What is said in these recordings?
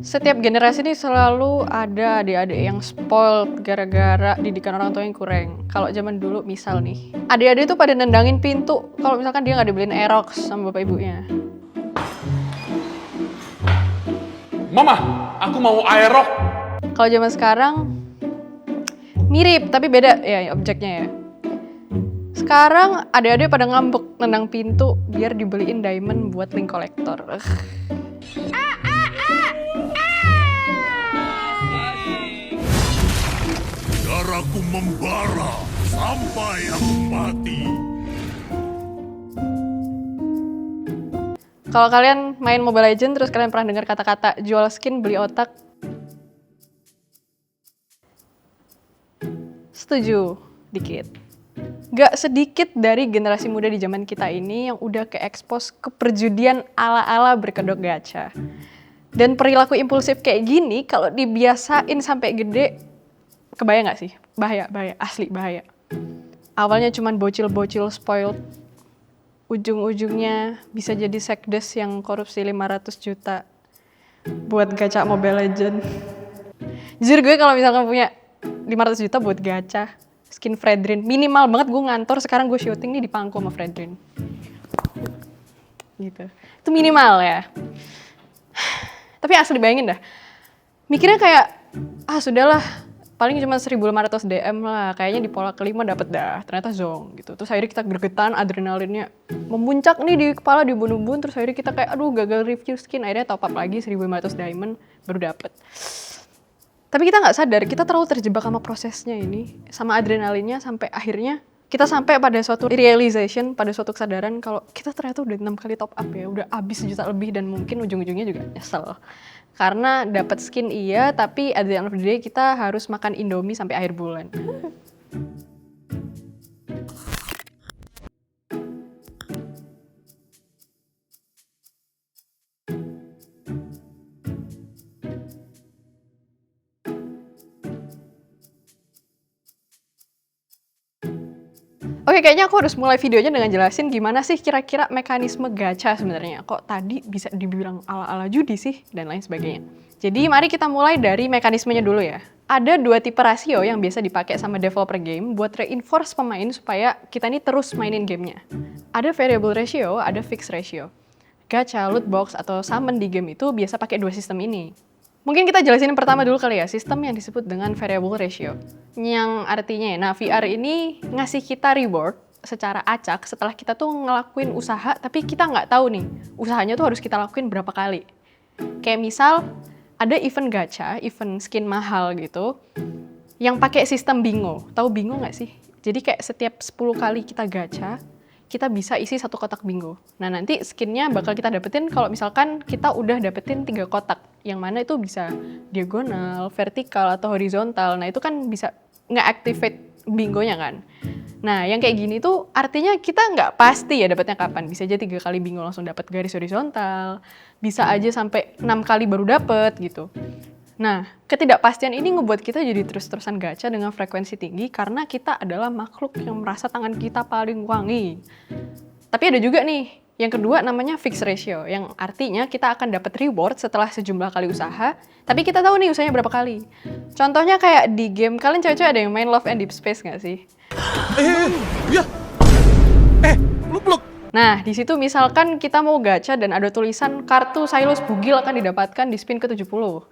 Setiap generasi ini selalu ada adik-adik yang spoiled gara-gara didikan orang tua yang kurang. Kalau zaman dulu misal nih, adik-adik itu pada nendangin pintu kalau misalkan dia nggak dibeliin Aerox sama bapak ibunya. Mama, aku mau Aerox. Kalau zaman sekarang mirip tapi beda ya objeknya ya. Sekarang adik-adik pada ngambek nendang pintu biar dibeliin diamond buat link kolektor. Darahku membara sampai aku mati. Kalau kalian main Mobile Legends terus kalian pernah dengar kata-kata jual skin beli otak? Setuju, dikit. Gak sedikit dari generasi muda di zaman kita ini yang udah ke-expose ke perjudian ala-ala berkedok gacha. Dan perilaku impulsif kayak gini kalau dibiasain sampai gede, kebayang gak sih? Bahaya, asli bahaya. Awalnya cuman bocil-bocil spoiled, ujung-ujungnya bisa jadi sekdes yang korupsi 500 juta buat gacha Mobile Legends. Jujur gue kalau misalkan punya 500 juta buat gacha skin Fredrin, minimal banget gue ngantor, sekarang gue syuting nih di Pangko sama Fredrin. Gitu. Itu minimal ya. Tapi asli bayangin dah. Mikirnya kayak, sudahlah, paling cuma 1.500 DM lah, kayaknya di pola kelima dapet dah, ternyata zong gitu. Terus akhirnya kita gregetan, adrenalinnya memuncak nih di kepala, di ubun-ubun, terus akhirnya kita kayak, aduh gagal review skin, akhirnya top up lagi 1.500 diamond, baru dapet. Tapi kita nggak sadar, kita terlalu terjebak sama prosesnya ini, sama adrenalinnya, sampai akhirnya kita sampai pada suatu realization, pada suatu kesadaran kalau kita ternyata udah 6 kali top up ya, udah habis 1 juta lebih dan mungkin ujung-ujungnya juga nyesel. Karena dapat skin iya, tapi at the end of the day kita harus makan Indomie sampai akhir bulan. Oke, kayaknya aku harus mulai videonya dengan jelasin gimana sih kira-kira mekanisme gacha sebenarnya. Kok tadi bisa dibilang ala-ala judi sih, dan lain sebagainya. Jadi mari kita mulai dari mekanismenya dulu ya. Ada 2 tipe rasio yang biasa dipakai sama developer game buat reinforce pemain supaya kita ini terus mainin gamenya. Ada variable ratio, ada fixed ratio. Gacha, loot box, atau summon di game itu biasa pakai 2 sistem ini. Mungkin kita jelasin yang pertama dulu kali ya, sistem yang disebut dengan variable ratio. Yang artinya, nah VR ini ngasih kita reward secara acak setelah kita tuh ngelakuin usaha, tapi kita nggak tahu nih, usahanya tuh harus kita lakuin berapa kali. Kayak misal, ada event gacha, event skin mahal gitu, yang pakai sistem bingo. Tahu bingo nggak sih? Jadi kayak setiap 10 kali kita gacha, kita bisa isi 1 kotak bingo. Nah nanti skinnya bakal kita dapetin kalau misalkan kita udah dapetin 3 kotak. Yang mana itu bisa diagonal, vertikal, atau horizontal. Nah itu kan bisa nge-activate bingonya kan. Nah yang kayak gini tuh artinya kita nggak pasti ya dapetnya kapan. Bisa aja 3 kali bingo langsung dapet garis horizontal. Bisa aja sampai 6 kali baru dapet gitu. Nah, ketidakpastian ini ngebuat kita jadi terus-terusan gacha dengan frekuensi tinggi karena kita adalah makhluk yang merasa tangan kita paling wangi. Tapi ada juga nih, yang kedua namanya fixed ratio, yang artinya kita akan dapat reward setelah sejumlah kali usaha, tapi kita tahu nih usahanya berapa kali. Contohnya kayak di game, kalian cewek-cewek ada yang main Love and Deep Space nggak sih? Lu blok. Nah, di situ misalkan kita mau gacha dan ada tulisan kartu Silos Bugil akan didapatkan di spin ke-70.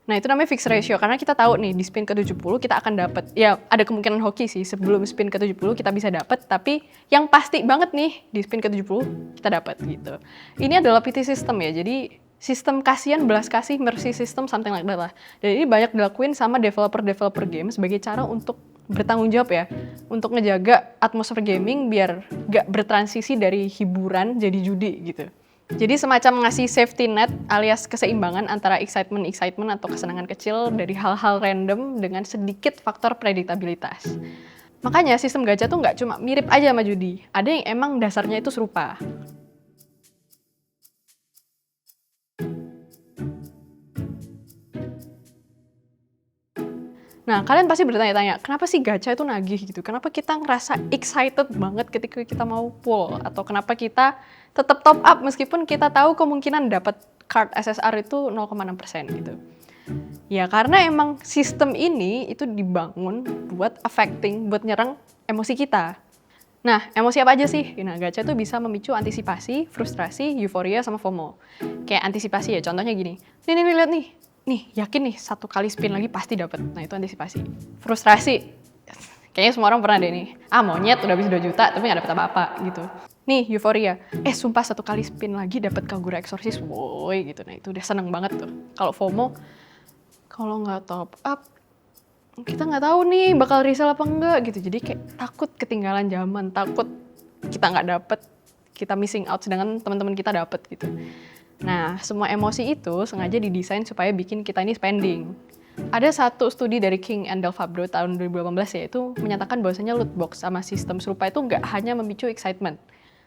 Nah, itu namanya fixed ratio, karena kita tahu nih, di spin ke-70 kita akan dapat, ya ada kemungkinan hoki sih, sebelum spin ke-70 kita bisa dapat, tapi yang pasti banget nih, di spin ke-70 kita dapat gitu. Ini adalah PT system ya, jadi sistem kasihan, belas kasih, mercy system, something like that lah. Dan ini banyak dilakuin sama developer game sebagai cara untuk bertanggung jawab ya, untuk ngejaga atmosfer gaming biar gak bertransisi dari hiburan jadi judi gitu. Jadi semacam ngasih safety net alias keseimbangan antara excitement atau kesenangan kecil dari hal-hal random dengan sedikit faktor prediktabilitas. Makanya sistem gacha tuh nggak cuma mirip aja sama judi, ada yang emang dasarnya itu serupa. Nah, kalian pasti bertanya-tanya, kenapa sih gacha itu nagih gitu? Kenapa kita ngerasa excited banget ketika kita mau pull? Atau kenapa kita tetap top up meskipun kita tahu kemungkinan dapat card SSR itu 0,6% gitu. Ya karena emang sistem ini itu dibangun buat buat nyerang emosi kita. Nah, emosi apa aja sih? Nah, gacha tuh bisa memicu antisipasi, frustrasi, euforia, sama FOMO. Kayak antisipasi ya, contohnya gini. Nih, lihat nih. Nih, yakin nih, 1 kali spin lagi pasti dapet. Nah, itu antisipasi. Frustrasi. Kayaknya semua orang pernah deh nih. Monyet udah habis 2 juta, tapi gak dapet apa-apa gitu. Nih, euforia. Sumpah 1 kali spin lagi dapet Kagura Exorcist. Woi, gitu. Nah, itu udah seneng banget tuh. Kalau FOMO, kalau nggak top up, kita nggak tahu nih bakal resell apa enggak gitu. Jadi kayak takut ketinggalan zaman, takut kita nggak dapet, kita missing out sedangkan teman-teman kita dapet gitu. Nah, semua emosi itu sengaja didesain supaya bikin kita ini spending. Ada satu studi dari King and Del Fabro tahun 2018 yaitu menyatakan bahwasanya loot box sama sistem serupa itu nggak hanya memicu excitement,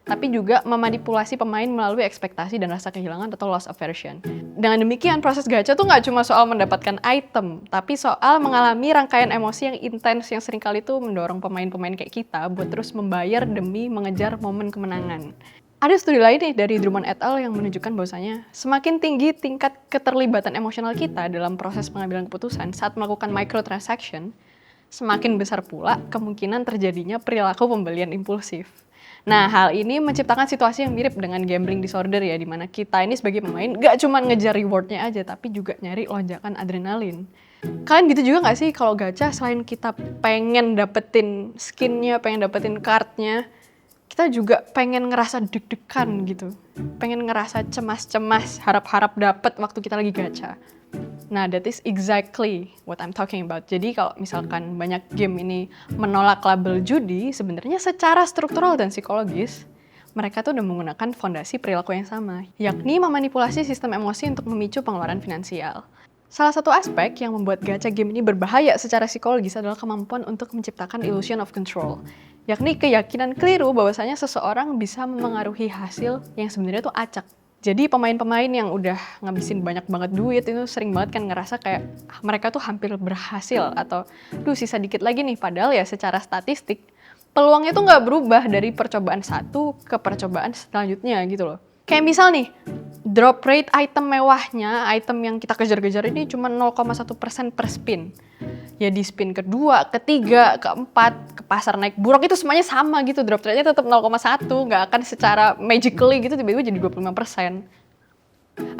tapi juga memanipulasi pemain melalui ekspektasi dan rasa kehilangan atau loss aversion. Dengan demikian, proses gacha tuh nggak cuma soal mendapatkan item, tapi soal mengalami rangkaian emosi yang intens yang seringkali tuh mendorong pemain-pemain kayak kita buat terus membayar demi mengejar momen kemenangan. Ada studi lain nih dari Drummond et al. Yang menunjukkan bahwasanya semakin tinggi tingkat keterlibatan emosional kita dalam proses pengambilan keputusan saat melakukan microtransaction, semakin besar pula kemungkinan terjadinya perilaku pembelian impulsif. Nah, hal ini menciptakan situasi yang mirip dengan gambling disorder ya, dimana kita ini sebagai pemain gak cuma ngejar rewardnya aja, tapi juga nyari lonjakan adrenalin. Kalian gitu juga gak sih kalau gacha, selain kita pengen dapetin skinnya, pengen dapetin cardnya, kita juga pengen ngerasa deg-degan gitu. Pengen ngerasa cemas-cemas, harap-harap dapet waktu kita lagi gacha. Nah, that is exactly what I'm talking about. Jadi kalau misalkan banyak game ini menolak label judi, sebenarnya secara struktural dan psikologis, mereka tuh udah menggunakan fondasi perilaku yang sama, yakni memanipulasi sistem emosi untuk memicu pengeluaran finansial. Salah satu aspek yang membuat gacha game ini berbahaya secara psikologis adalah kemampuan untuk menciptakan illusion of control, yakni keyakinan keliru bahwasanya seseorang bisa memengaruhi hasil yang sebenarnya tuh acak. Jadi pemain-pemain yang udah ngabisin banyak banget duit itu sering banget kan ngerasa kayak mereka tuh hampir berhasil atau sisa dikit lagi nih, padahal ya secara statistik peluangnya tuh nggak berubah dari percobaan satu ke percobaan selanjutnya gitu loh. Kayak misal nih, drop rate item mewahnya, item yang kita kejar-kejar ini cuma 0,1% per spin. Ya di spin kedua, ketiga, keempat, ke pasar naik buruk itu semuanya sama gitu, drop rate-nya tetap 0,1, nggak akan secara magically gitu tiba-tiba jadi 25%.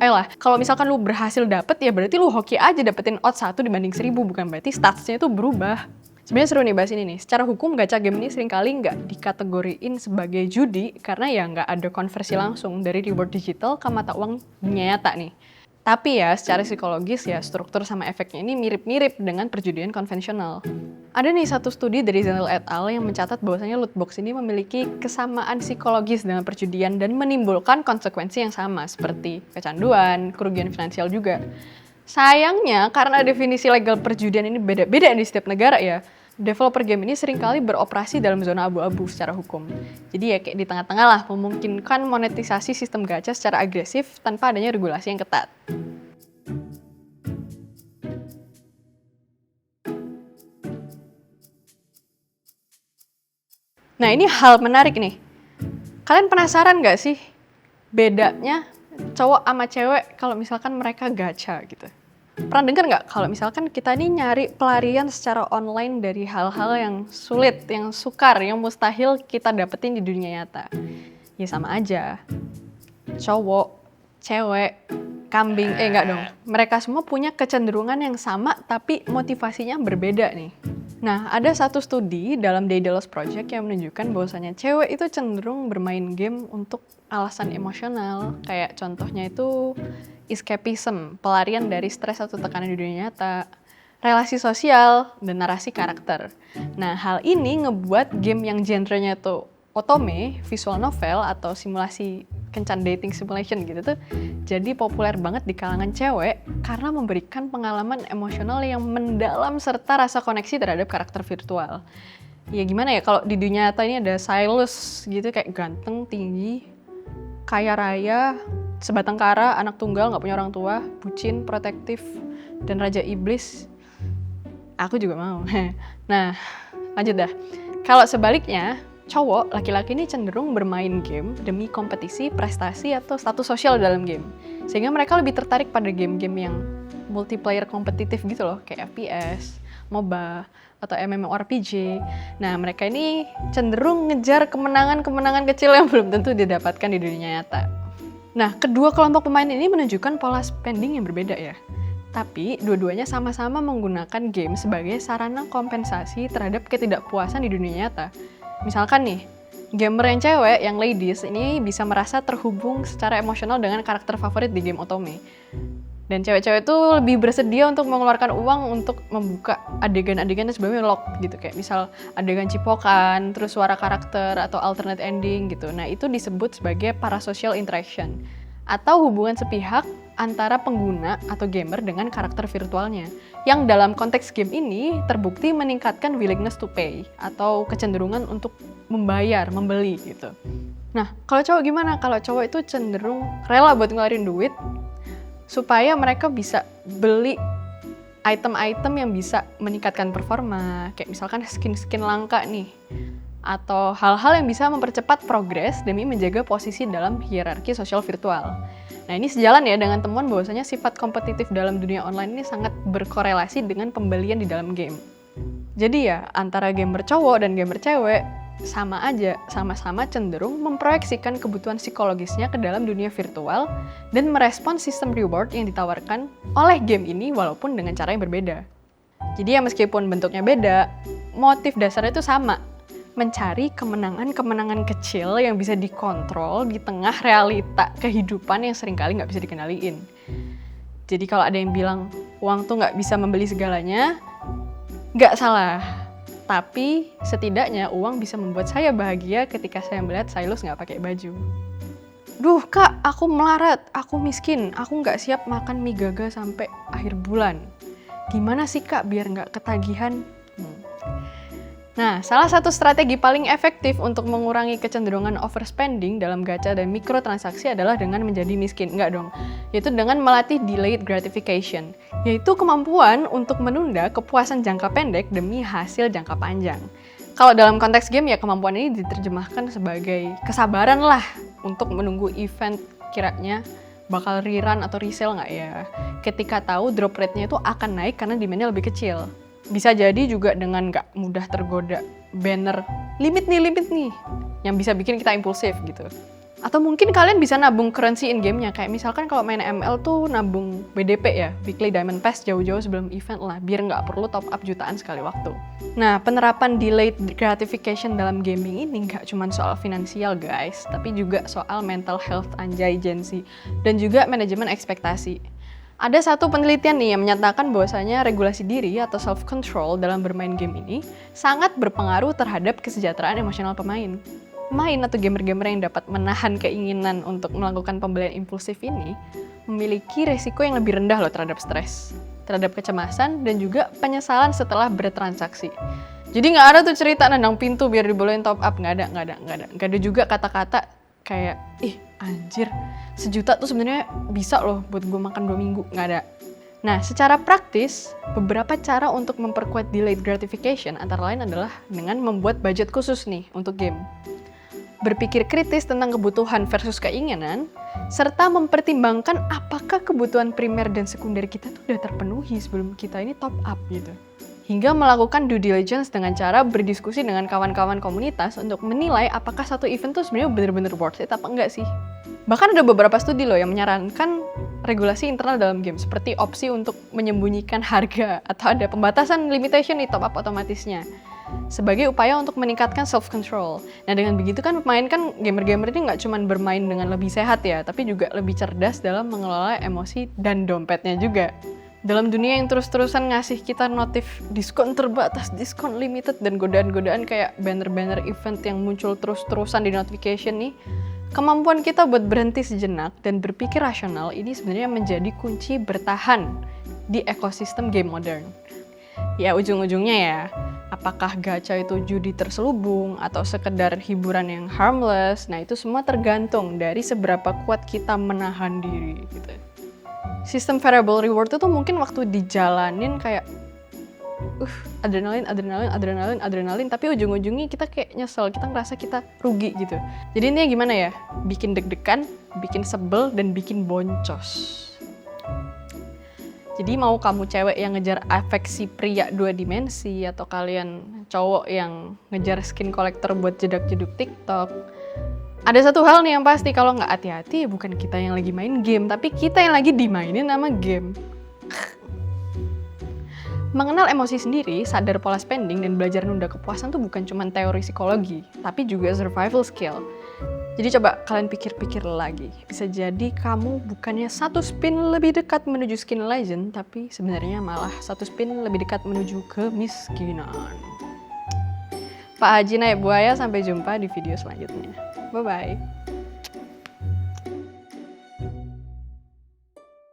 Ayolah, kalau misalkan lu berhasil dapet ya berarti lu hoki aja dapetin odds 1 dibanding 1000, bukan berarti statsnya itu berubah. Sebenarnya seru nih bahas ini nih. Secara hukum gacha game ini seringkali nggak dikategoriin sebagai judi karena ya nggak ada konversi langsung dari reward digital ke mata uang dunia nyata nih. Tapi ya secara psikologis ya struktur sama efeknya ini mirip-mirip dengan perjudian konvensional. Ada nih satu studi dari Zenil et al. Yang mencatat bahwasanya loot box ini memiliki kesamaan psikologis dengan perjudian dan menimbulkan konsekuensi yang sama seperti kecanduan, kerugian finansial juga. Sayangnya, karena definisi legal perjudian ini beda-beda di setiap negara ya, developer game ini seringkali beroperasi dalam zona abu-abu secara hukum. Jadi ya kayak di tengah-tengah lah, memungkinkan monetisasi sistem gacha secara agresif tanpa adanya regulasi yang ketat. Nah, ini hal menarik nih. Kalian penasaran gak sih bedanya cowok sama cewek kalau misalkan mereka gacha gitu? Pernah dengar nggak kalau misalkan kita nih nyari pelarian secara online dari hal-hal yang sulit, yang sukar, yang mustahil kita dapetin di dunia nyata? Ya sama aja. Cowok, cewek, kambing, enggak dong. Mereka semua punya kecenderungan yang sama tapi motivasinya berbeda nih. Nah, ada satu studi dalam Daedalus Project yang menunjukkan bahwasanya cewek itu cenderung bermain game untuk alasan emosional. Kayak contohnya itu escapism, pelarian dari stres atau tekanan di dunia nyata, relasi sosial, dan narasi karakter. Nah, hal ini ngebuat game yang genrenya tuh otome, visual novel, atau simulasi kencan dating simulation gitu tuh jadi populer banget di kalangan cewek karena memberikan pengalaman emosional yang mendalam serta rasa koneksi terhadap karakter virtual. Ya gimana ya, kalau di dunia nyata ini ada Silas gitu kayak ganteng, tinggi, kaya raya, sebatang kara, anak tunggal, nggak punya orang tua, bucin, protektif, dan raja iblis. Aku juga mau. Nah, lanjut dah. Kalau sebaliknya, cowok, laki-laki ini cenderung bermain game demi kompetisi, prestasi, atau status sosial dalam game. Sehingga mereka lebih tertarik pada game-game yang multiplayer kompetitif gitu loh, kayak FPS, MOBA, atau MMORPG. Nah, mereka ini cenderung ngejar kemenangan-kemenangan kecil yang belum tentu didapatkan di dunia nyata. Nah, kedua kelompok pemain ini menunjukkan pola spending yang berbeda ya. Tapi, dua-duanya sama-sama menggunakan game sebagai sarana kompensasi terhadap ketidakpuasan di dunia nyata. Misalkan nih, gamer yang cewek, yang ladies, ini bisa merasa terhubung secara emosional dengan karakter favorit di game Otome. Dan cewek-cewek tuh lebih bersedia untuk mengeluarkan uang untuk membuka adegan-adegan yang sebelumnya lock gitu. Kayak misal adegan cipokan, terus suara karakter, atau alternate ending gitu. Nah, itu disebut sebagai parasocial interaction. Atau hubungan sepihak antara pengguna atau gamer dengan karakter virtualnya. Yang dalam konteks game ini terbukti meningkatkan willingness to pay atau kecenderungan untuk membayar, membeli gitu. Nah, kalau cowok gimana? Kalau cowok itu cenderung rela buat ngeluarin duit supaya mereka bisa beli item-item yang bisa meningkatkan performa, kayak misalkan skin-skin langka nih, atau hal-hal yang bisa mempercepat progres demi menjaga posisi dalam hierarki sosial virtual. Nah, ini sejalan ya dengan temuan bahwasanya sifat kompetitif dalam dunia online ini sangat berkorelasi dengan pembelian di dalam game. Jadi ya, antara gamer cowok dan gamer cewek sama aja, sama-sama cenderung memproyeksikan kebutuhan psikologisnya ke dalam dunia virtual dan merespon sistem reward yang ditawarkan oleh game ini walaupun dengan cara yang berbeda. Jadi ya meskipun bentuknya beda, motif dasarnya itu sama. Mencari kemenangan-kemenangan kecil yang bisa dikontrol di tengah realita kehidupan yang seringkali nggak bisa dikendaliin. Jadi kalau ada yang bilang uang tuh nggak bisa membeli segalanya, nggak salah. Tapi setidaknya uang bisa membuat saya bahagia ketika saya melihat Sailus nggak pakai baju. Duh kak, aku melarat, aku miskin, aku nggak siap makan mie gaga sampai akhir bulan. Gimana sih kak biar nggak ketagihan? Nah, salah satu strategi paling efektif untuk mengurangi kecenderungan overspending dalam gacha dan mikrotransaksi adalah dengan menjadi miskin. Enggak dong, yaitu dengan melatih delayed gratification, yaitu kemampuan untuk menunda kepuasan jangka pendek demi hasil jangka panjang. Kalau dalam konteks game ya kemampuan ini diterjemahkan sebagai kesabaran lah untuk menunggu event kiranya bakal rerun atau resale nggak ya, ketika tahu drop rate-nya itu akan naik karena demand-nya lebih kecil. Bisa jadi juga dengan nggak mudah tergoda banner limit nih yang bisa bikin kita impulsif gitu. Atau mungkin kalian bisa nabung currency in game-nya, kayak misalkan kalau main ML tuh nabung BDP ya, Weekly Diamond Pass jauh-jauh sebelum event lah, biar nggak perlu top up jutaan sekali waktu. Nah, penerapan delayed gratification dalam gaming ini nggak cuma soal finansial guys, tapi juga soal mental health anjay Gen Z, dan juga manajemen ekspektasi. Ada satu penelitian nih yang menyatakan bahwasanya regulasi diri atau self-control dalam bermain game ini sangat berpengaruh terhadap kesejahteraan emosional pemain. Pemain atau gamer-gamer yang dapat menahan keinginan untuk melakukan pembelian impulsif ini memiliki resiko yang lebih rendah loh terhadap stres, terhadap kecemasan, dan juga penyesalan setelah bertransaksi. Jadi nggak ada tuh cerita nendang pintu biar dibolehin top up, nggak ada. Nggak ada juga kata-kata kayak, ih anjir, 1 juta tuh sebenarnya bisa loh buat gue makan 2 minggu, nggak ada. Nah, secara praktis, beberapa cara untuk memperkuat delayed gratification antara lain adalah dengan membuat budget khusus nih untuk game. Berpikir kritis tentang kebutuhan versus keinginan, serta mempertimbangkan apakah kebutuhan primer dan sekunder kita tuh udah terpenuhi sebelum kita ini top up gitu. Hingga melakukan due diligence dengan cara berdiskusi dengan kawan-kawan komunitas untuk menilai apakah satu event tuh sebenarnya benar-benar worth it apa enggak sih. Bahkan ada beberapa studi loh yang menyarankan regulasi internal dalam game, seperti opsi untuk menyembunyikan harga atau ada pembatasan limitation di top up otomatisnya, sebagai upaya untuk meningkatkan self-control. Nah, dengan begitu kan pemain kan gamer-gamer ini nggak cuma bermain dengan lebih sehat ya, tapi juga lebih cerdas dalam mengelola emosi dan dompetnya juga. Dalam dunia yang terus-terusan ngasih kita notif diskon terbatas, diskon limited, dan godaan-godaan kayak banner-banner event yang muncul terus-terusan di notification nih, kemampuan kita buat berhenti sejenak dan berpikir rasional ini sebenarnya menjadi kunci bertahan di ekosistem game modern. Ya ujung-ujungnya ya, apakah gacha itu judi terselubung atau sekedar hiburan yang harmless, nah itu semua tergantung dari seberapa kuat kita menahan diri gitu. Sistem variable reward itu mungkin waktu dijalanin kayak adrenalin, tapi ujung-ujungnya kita kayak nyesel, kita ngerasa kita rugi gitu. Jadi intinya gimana ya? Bikin deg-degan, bikin sebel, dan bikin boncos. Jadi mau kamu cewek yang ngejar afeksi pria 2 dimensi, atau kalian cowok yang ngejar skin collector buat jedak-jeduk TikTok, ada satu hal nih yang pasti, kalau nggak hati-hati ya bukan kita yang lagi main game, tapi kita yang lagi dimainin sama game. Mengenal emosi sendiri, sadar pola spending, dan belajar nunda kepuasan tuh bukan cuma teori psikologi, tapi juga survival skill. Jadi coba kalian pikir-pikir lagi. Bisa jadi kamu bukannya 1 spin lebih dekat menuju skin legend, tapi sebenarnya malah 1 spin lebih dekat menuju kemiskinan. Pak Haji naik buaya, sampai jumpa di video selanjutnya. Bye-bye.